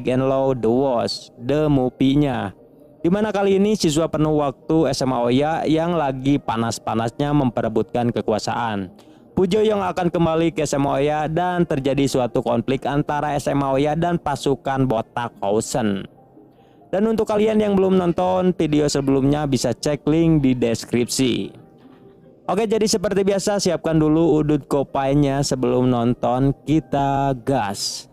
and Low The Wash, The Movie-nya. Dimana kali ini siswa penuh waktu SMA Oya yang lagi panas-panasnya memperebutkan kekuasaan. Pujo yang akan kembali ke SMA Oya dan terjadi suatu konflik antara SMA Oya dan pasukan botak Housen. Dan untuk kalian yang belum nonton video sebelumnya bisa cek link di deskripsi. Oke, jadi seperti biasa siapkan dulu udut kopainya sebelum nonton, kita gas.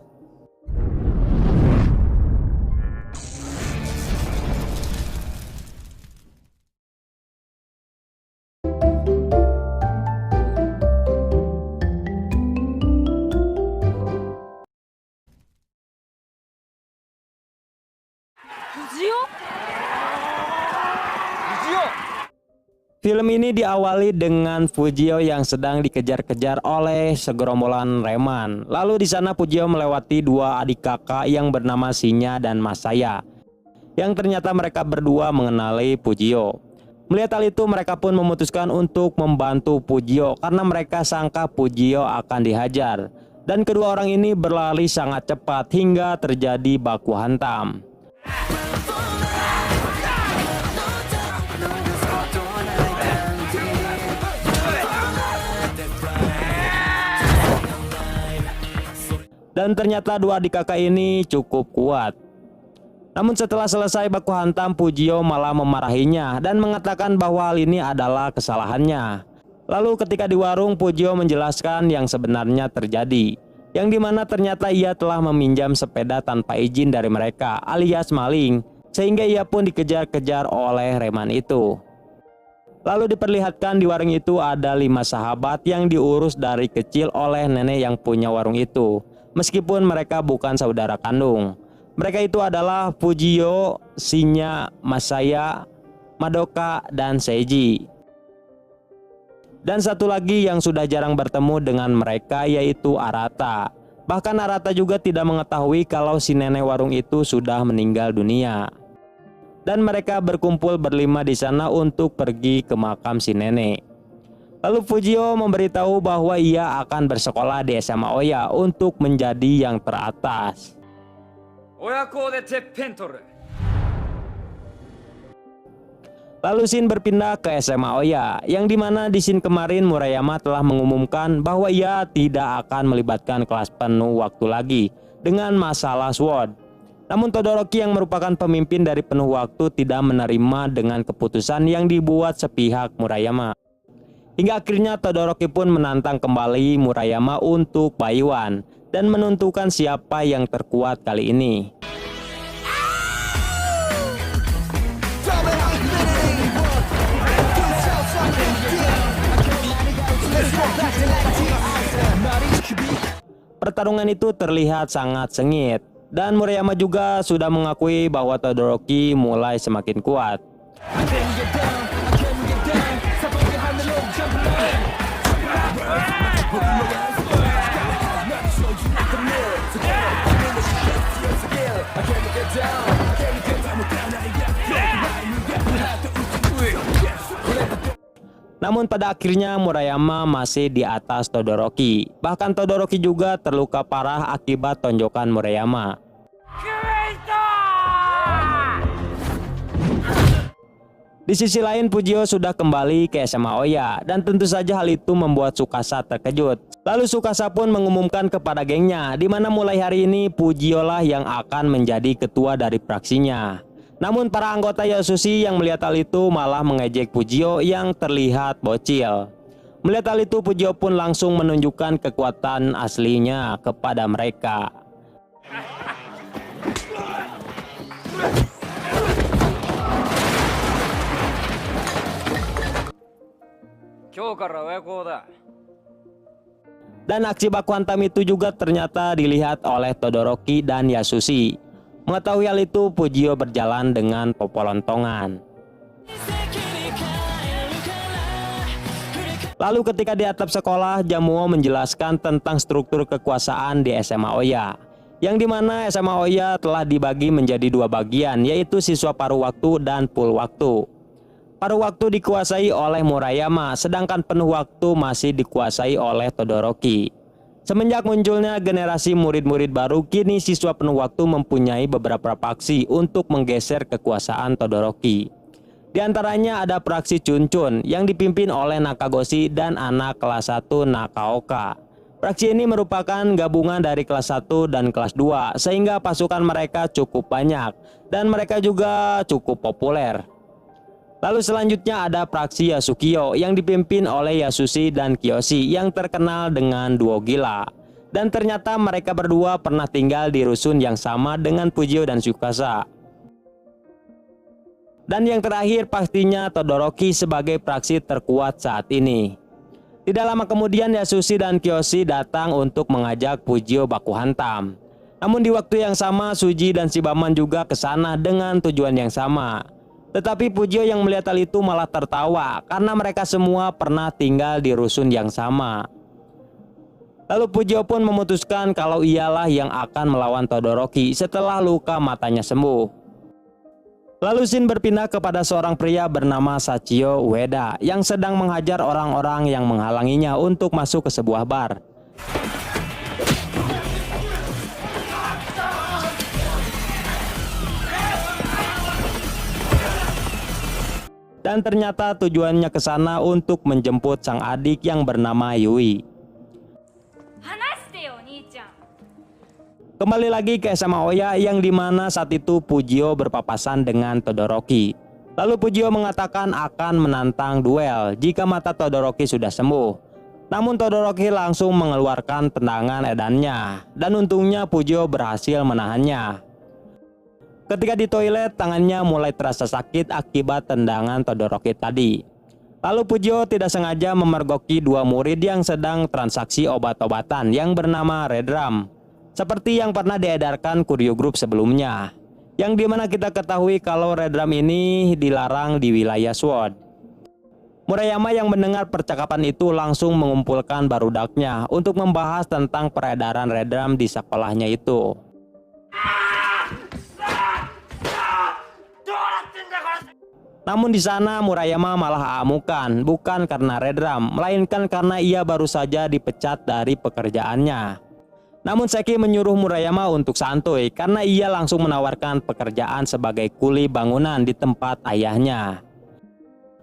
Film ini diawali dengan Fujio yang sedang dikejar-kejar oleh segerombolan reman. Lalu di sana Fujio melewati dua adik kakak yang bernama Shinya dan Masaya, yang ternyata mereka berdua mengenali Fujio. Melihat hal itu mereka pun memutuskan untuk membantu Fujio karena mereka sangka Fujio akan dihajar. Dan kedua orang ini berlari sangat cepat hingga terjadi baku hantam. Dan ternyata dua adik kakak ini cukup kuat. Namun setelah selesai baku hantam, Fujio malah memarahinya dan mengatakan bahwa hal ini adalah kesalahannya. Lalu ketika di warung, Fujio menjelaskan yang sebenarnya terjadi, yang dimana ternyata ia telah meminjam sepeda tanpa izin dari mereka alias maling, sehingga ia pun dikejar-kejar oleh reman itu. Lalu diperlihatkan di warung itu ada 5 sahabat yang diurus dari kecil oleh nenek yang punya warung itu. Meskipun mereka bukan saudara kandung. Mereka itu adalah Fujio, Shinya, Masaya, Madoka, dan Seiji. Dan satu lagi yang sudah jarang bertemu dengan mereka yaitu Arata. Bahkan Arata juga tidak mengetahui kalau si nenek warung itu sudah meninggal dunia. Dan mereka berkumpul berlima di sana untuk pergi ke makam si nenek. Lalu Fujio memberitahu bahwa ia akan bersekolah di SMA Oya untuk menjadi yang teratas. Lalu Shin berpindah ke SMA Oya, yang dimana di scene kemarin Murayama telah mengumumkan bahwa ia tidak akan melibatkan kelas penuh waktu lagi dengan masalah SWORD. Namun Todoroki yang merupakan pemimpin dari penuh waktu tidak menerima dengan keputusan yang dibuat sepihak Murayama. Hingga akhirnya Todoroki pun menantang kembali Murayama untuk Baiwan dan menentukan siapa yang terkuat kali ini. Pertarungan itu terlihat sangat sengit dan Murayama juga sudah mengakui bahwa Todoroki mulai semakin kuat. Namun pada akhirnya Murayama masih di atas Todoroki. Bahkan Todoroki juga terluka parah akibat tonjokan Murayama. Di sisi lain Fujio sudah kembali ke SMA Oya dan tentu saja hal itu membuat Tsukasa terkejut. Lalu Tsukasa pun mengumumkan kepada gengnya di mana mulai hari ini Fujio lah yang akan menjadi ketua dari fraksinya. Namun para anggota Yasushi yang melihat hal itu malah mengejek Fujio yang terlihat bocil. Melihat hal itu Fujio pun langsung menunjukkan kekuatan aslinya kepada mereka. Dan aksi baku hantam itu juga ternyata dilihat oleh Todoroki dan Yasushi. Mengetahui hal itu, Fujio berjalan dengan popolontongan. Lalu ketika di atap sekolah, Jamuo menjelaskan tentang struktur kekuasaan di SMA Oya. Yang dimana SMA Oya telah dibagi menjadi dua bagian, yaitu siswa paruh waktu dan full waktu. Paruh waktu dikuasai oleh Murayama, sedangkan penuh waktu masih dikuasai oleh Todoroki. Semenjak munculnya generasi murid-murid baru, kini siswa penuh waktu mempunyai beberapa praksi untuk menggeser kekuasaan Todoroki. Di antaranya ada praksi Chunchun yang dipimpin oleh Nakagoshi dan anak kelas 1 Nakaoka. Praksi ini merupakan gabungan dari kelas 1 dan kelas 2 sehingga pasukan mereka cukup banyak dan mereka juga cukup populer. Lalu selanjutnya ada praksi Yasukyo yang dipimpin oleh Yasushi dan Kiyoshi yang terkenal dengan duo gila. Dan ternyata mereka berdua pernah tinggal di rusun yang sama dengan Fujio dan Tsukasa. Dan yang terakhir pastinya Todoroki sebagai praksi terkuat saat ini. Tidak lama kemudian Yasushi dan Kiyoshi datang untuk mengajak Fujio baku hantam. Namun di waktu yang sama Suji dan Shibaman juga ke sana dengan tujuan yang sama. Tetapi Fujio yang melihat hal itu malah tertawa karena mereka semua pernah tinggal di rusun yang sama. Lalu Fujio pun memutuskan kalau ialah yang akan melawan Todoroki setelah luka matanya sembuh. Lalu Shin berpindah kepada seorang pria bernama Sachio Ueda yang sedang menghajar orang-orang yang menghalanginya untuk masuk ke sebuah bar. Dan ternyata tujuannya ke sana untuk menjemput sang adik yang bernama Yui. Kembali lagi ke SMA Oya yang dimana saat itu Fujio berpapasan dengan Todoroki. Lalu Fujio mengatakan akan menantang duel jika mata Todoroki sudah sembuh. Namun Todoroki langsung mengeluarkan tendangan edannya dan untungnya Fujio berhasil menahannya. Ketika di toilet, tangannya mulai terasa sakit akibat tendangan Todoroki tadi. Lalu Fujio tidak sengaja memergoki dua murid yang sedang transaksi obat-obatan yang bernama Redram. Seperti yang pernah diedarkan Kuryu Group sebelumnya. Yang dimana kita ketahui kalau Redram ini dilarang di wilayah Sword. Murayama yang mendengar percakapan itu langsung mengumpulkan barudaknya untuk membahas tentang peredaran Redram di sekolahnya itu. Namun di sana Murayama malah amukan, bukan karena Redram, melainkan karena ia baru saja dipecat dari pekerjaannya. Namun Seki menyuruh Murayama untuk santuy karena ia langsung menawarkan pekerjaan sebagai kuli bangunan di tempat ayahnya.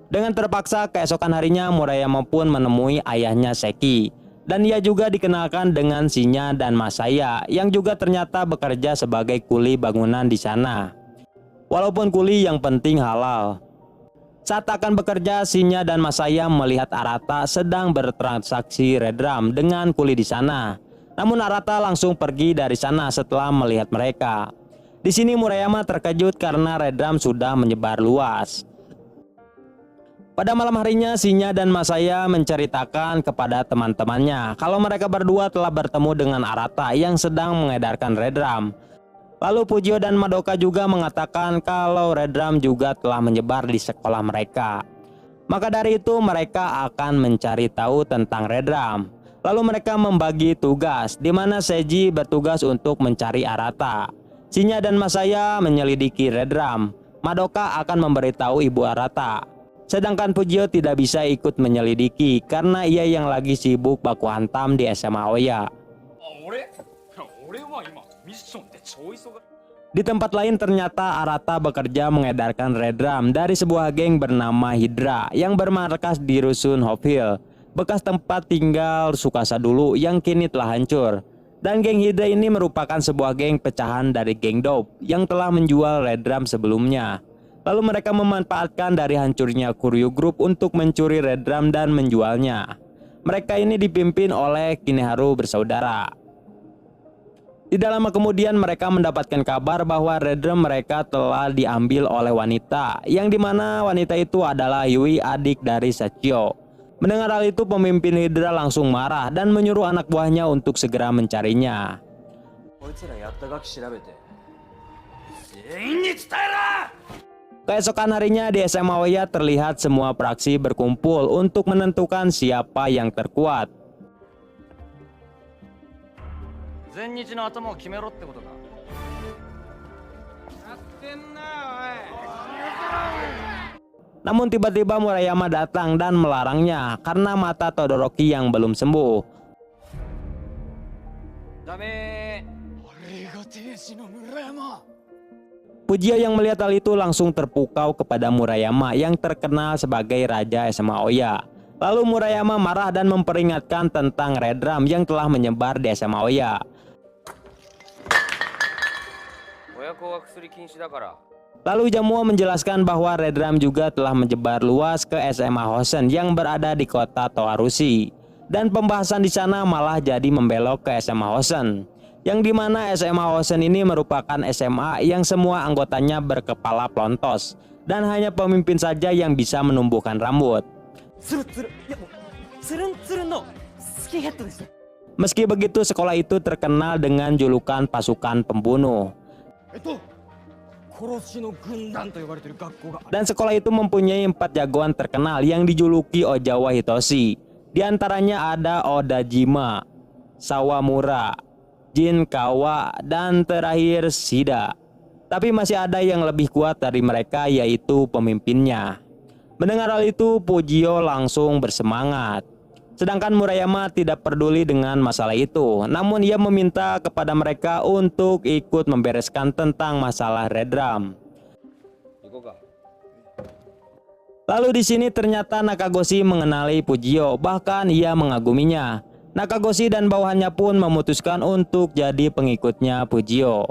Dengan terpaksa keesokan harinya Murayama pun menemui ayahnya Seki. Dan ia juga dikenalkan dengan Shinya dan Masaya yang juga ternyata bekerja sebagai kuli bangunan di sana. Walaupun kuli yang penting halal. Saat akan bekerja, Shinya dan Masaya melihat Arata sedang bertransaksi Redram dengan kuli di sana. Namun Arata langsung pergi dari sana setelah melihat mereka. Di sini Murayama terkejut karena Redram sudah menyebar luas. Pada malam harinya, Shinya dan Masaya menceritakan kepada teman-temannya kalau mereka berdua telah bertemu dengan Arata yang sedang mengedarkan Redram. Lalu Fujio dan Madoka juga mengatakan kalau Redram juga telah menyebar di sekolah mereka. Maka dari itu mereka akan mencari tahu tentang Redram. Lalu mereka membagi tugas, di mana Seiji bertugas untuk mencari Arata. Shinya dan Masaya menyelidiki Redram. Madoka akan memberitahu ibu Arata. Sedangkan Fujio tidak bisa ikut menyelidiki karena ia yang lagi sibuk baku hantam di SMA Oya. Di tempat lain ternyata Arata bekerja mengedarkan Redram dari sebuah geng bernama Hydra yang bermarkas di rusun Hope Hill, bekas tempat tinggal Tsukasa dulu yang kini telah hancur. Dan geng Hydra ini merupakan sebuah geng pecahan dari geng Dope yang telah menjual Redram sebelumnya. Lalu mereka memanfaatkan dari hancurnya Kuryu Group untuk mencuri Redram dan menjualnya. Mereka ini dipimpin oleh Kineharu bersaudara. Tidak lama kemudian mereka mendapatkan kabar bahwa Redram mereka telah diambil oleh wanita, yang dimana wanita itu adalah Yui, adik dari Sachio. Mendengar hal itu pemimpin Hydra langsung marah dan menyuruh anak buahnya untuk segera mencarinya. Keesokan harinya di SMA Oya terlihat semua praksi berkumpul untuk menentukan siapa yang terkuat. Namun tiba-tiba Murayama datang dan melarangnya karena mata Todoroki yang belum sembuh. Pujio yang melihat hal itu langsung terpukau kepada Murayama yang terkenal sebagai Raja SMA Oya. Lalu Murayama marah dan memperingatkan tentang Red Drum yang telah menyebar di SMA Oya. Lalu Jamuo menjelaskan bahwa Red Drum juga telah menyebar luas ke SMA Hosen yang berada di kota Toarushi. Dan pembahasan di sana malah jadi membelok ke SMA Hosen, yang dimana SMA Hosen ini merupakan SMA yang semua anggotanya berkepala plontos dan hanya pemimpin saja yang bisa menumbuhkan rambut. Meski begitu, sekolah itu terkenal dengan julukan pasukan pembunuh. Dan sekolah itu mempunyai 4 jagoan terkenal yang dijuluki Ojawa Hitoshi. Di antaranya ada Odajima, Sawamura, Jinkawa, dan terakhir Shida. Tapi masih ada yang lebih kuat dari mereka, yaitu pemimpinnya. Mendengar hal itu, Pujio langsung bersemangat. Sedangkan Murayama tidak peduli dengan masalah itu. Namun ia meminta kepada mereka untuk ikut membereskan tentang masalah Red Drum. Lalu di sini ternyata Nakagoshi mengenali Pujio, bahkan ia mengaguminya. Nakagoshi dan bawahannya pun memutuskan untuk jadi pengikutnya Pujio.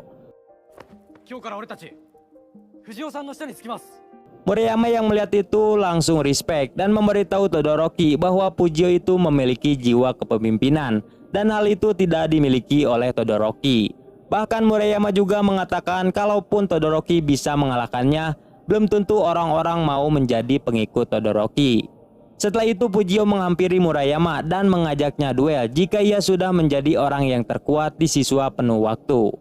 Murayama yang melihat itu langsung respect dan memberitahu Todoroki bahwa Pujio itu memiliki jiwa kepemimpinan dan hal itu tidak dimiliki oleh Todoroki. Bahkan Murayama juga mengatakan kalaupun Todoroki bisa mengalahkannya, belum tentu orang-orang mau menjadi pengikut Todoroki. Setelah itu Pujio menghampiri Murayama dan mengajaknya duel jika ia sudah menjadi orang yang terkuat di siswa penuh waktu.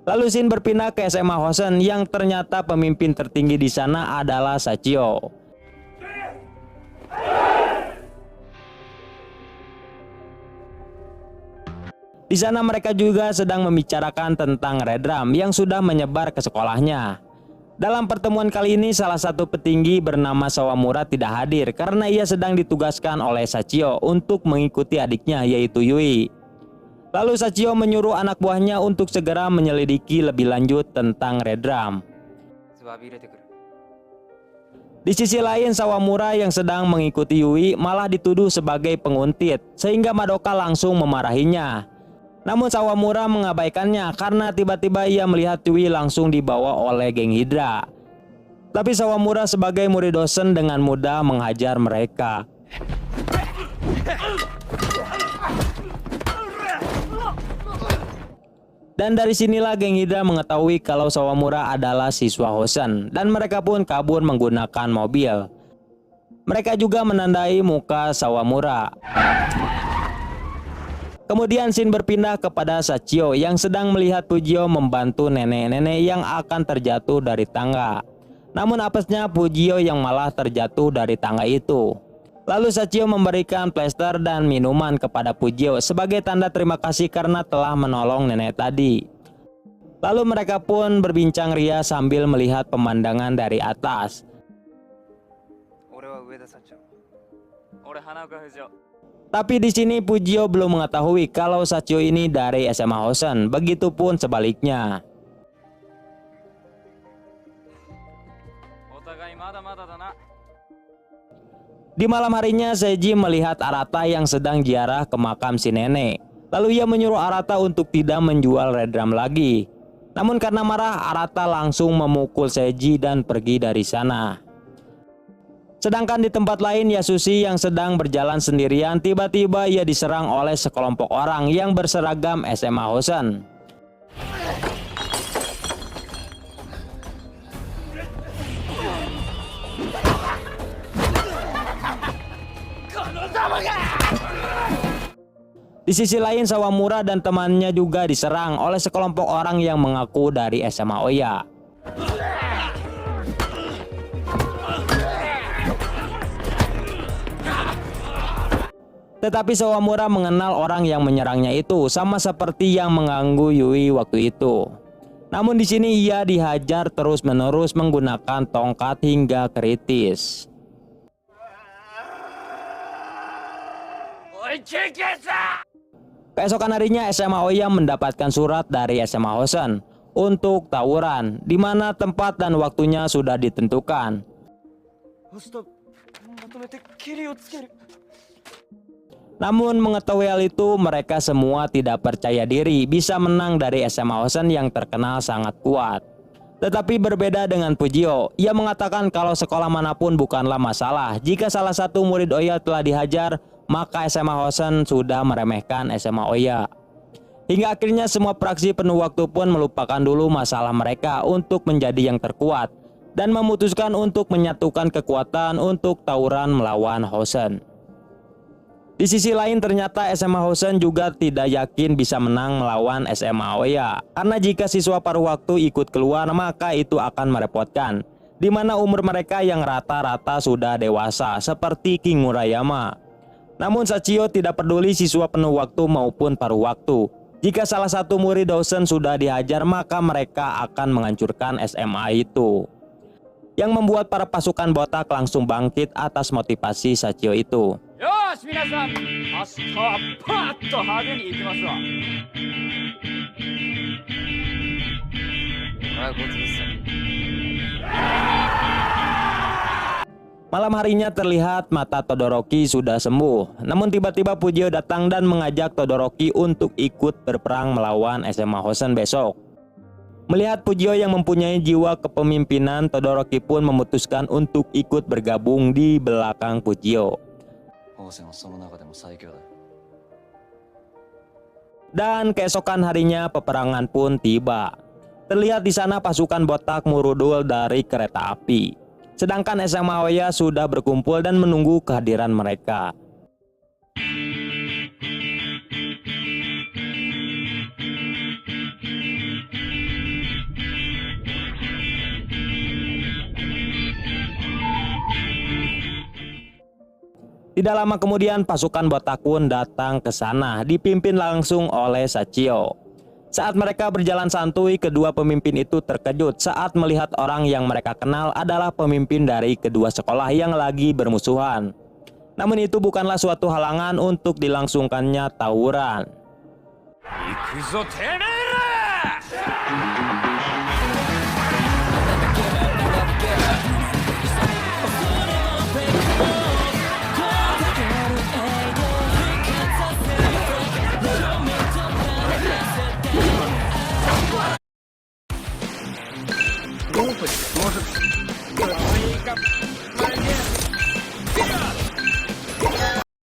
Lalu Shin berpindah ke SMA Hosen yang ternyata pemimpin tertinggi di sana adalah Sachio. Di sana mereka juga sedang membicarakan tentang Red Drum yang sudah menyebar ke sekolahnya. Dalam pertemuan kali ini salah satu petinggi bernama Sawamura tidak hadir karena ia sedang ditugaskan oleh Sachio untuk mengikuti adiknya yaitu Yui. Lalu Sachio menyuruh anak buahnya untuk segera menyelidiki lebih lanjut tentang Red Drum. Di sisi lain, Sawamura yang sedang mengikuti Yui malah dituduh sebagai penguntit, sehingga Madoka langsung memarahinya. Namun Sawamura mengabaikannya karena tiba-tiba ia melihat Yui langsung dibawa oleh geng Hydra. Tapi Sawamura sebagai murid dosen dengan mudah menghajar mereka. Dan dari sinilah geng Hydra mengetahui kalau Sawamura adalah siswa Hosen dan mereka pun kabur menggunakan mobil. Mereka juga menandai muka Sawamura. Kemudian Shin berpindah kepada Sachio yang sedang melihat Pujio membantu nenek-nenek yang akan terjatuh dari tangga. Namun apesnya Pujio yang malah terjatuh dari tangga itu. Lalu Sachio memberikan plester dan minuman kepada Pujio sebagai tanda terima kasih karena telah menolong nenek tadi. Lalu mereka pun berbincang ria sambil melihat pemandangan dari atas. Tapi di sini Pujio belum mengetahui kalau Sachio ini dari SMA Hosen, begitupun sebaliknya. Di malam harinya Seiji melihat Arata yang sedang ziarah ke makam si nenek. Lalu ia menyuruh Arata untuk tidak menjual Red Drum lagi. Namun karena marah, Arata langsung memukul Seiji dan pergi dari sana. Sedangkan di tempat lain Yasushi yang sedang berjalan sendirian tiba-tiba ia diserang oleh sekelompok orang yang berseragam SMA Hosen. Di sisi lain Sawamura dan temannya juga diserang oleh sekelompok orang yang mengaku dari SMA Oya. Tetapi Sawamura mengenal orang yang menyerangnya itu, sama seperti yang mengganggu Yui waktu itu. Namun di sini ia dihajar terus-menerus menggunakan tongkat hingga kritis. Keesokan harinya SMA Oya mendapatkan surat dari SMA Hosen untuk tawuran, di mana tempat dan waktunya sudah ditentukan. Namun mengetahui hal itu, mereka semua tidak percaya diri bisa menang dari SMA Hosen yang terkenal sangat kuat. Tetapi berbeda dengan Pujio, ia mengatakan kalau sekolah manapun bukanlah masalah. Jika salah satu murid Oya telah dihajar, maka SMA Hosen sudah meremehkan SMA Oya. Hingga akhirnya semua praksi penuh waktu pun melupakan dulu masalah mereka untuk menjadi yang terkuat dan memutuskan untuk menyatukan kekuatan untuk tawuran melawan Hosen. Di sisi lain ternyata SMA Hosen juga tidak yakin bisa menang melawan SMA Oya, karena jika siswa paruh waktu ikut keluar maka itu akan merepotkan, di mana umur mereka yang rata-rata sudah dewasa seperti King Murayama. Namun Sachio tidak peduli siswa penuh waktu maupun paruh waktu. Jika salah satu murid Hosen sudah dihajar maka mereka akan menghancurkan SMA itu, yang membuat para pasukan botak langsung bangkit atas motivasi Sachio itu. Malam harinya terlihat mata Todoroki sudah sembuh. Namun tiba-tiba Pujio datang dan mengajak Todoroki untuk ikut berperang melawan SMA Hosen besok. Melihat Pujio yang mempunyai jiwa kepemimpinan, Todoroki pun memutuskan untuk ikut bergabung di belakang Pujio. Dan keesokan harinya peperangan pun tiba. Terlihat di sana pasukan botak merudul dari kereta api. Sedangkan SMA Oya sudah berkumpul dan menunggu kehadiran mereka. Tidak lama kemudian pasukan botak pun datang ke sana, dipimpin langsung oleh Sachio. Saat mereka berjalan santuy, kedua pemimpin itu terkejut saat melihat orang yang mereka kenal adalah pemimpin dari kedua sekolah yang lagi bermusuhan. Namun itu bukanlah suatu halangan untuk dilangsungkannya tawuran.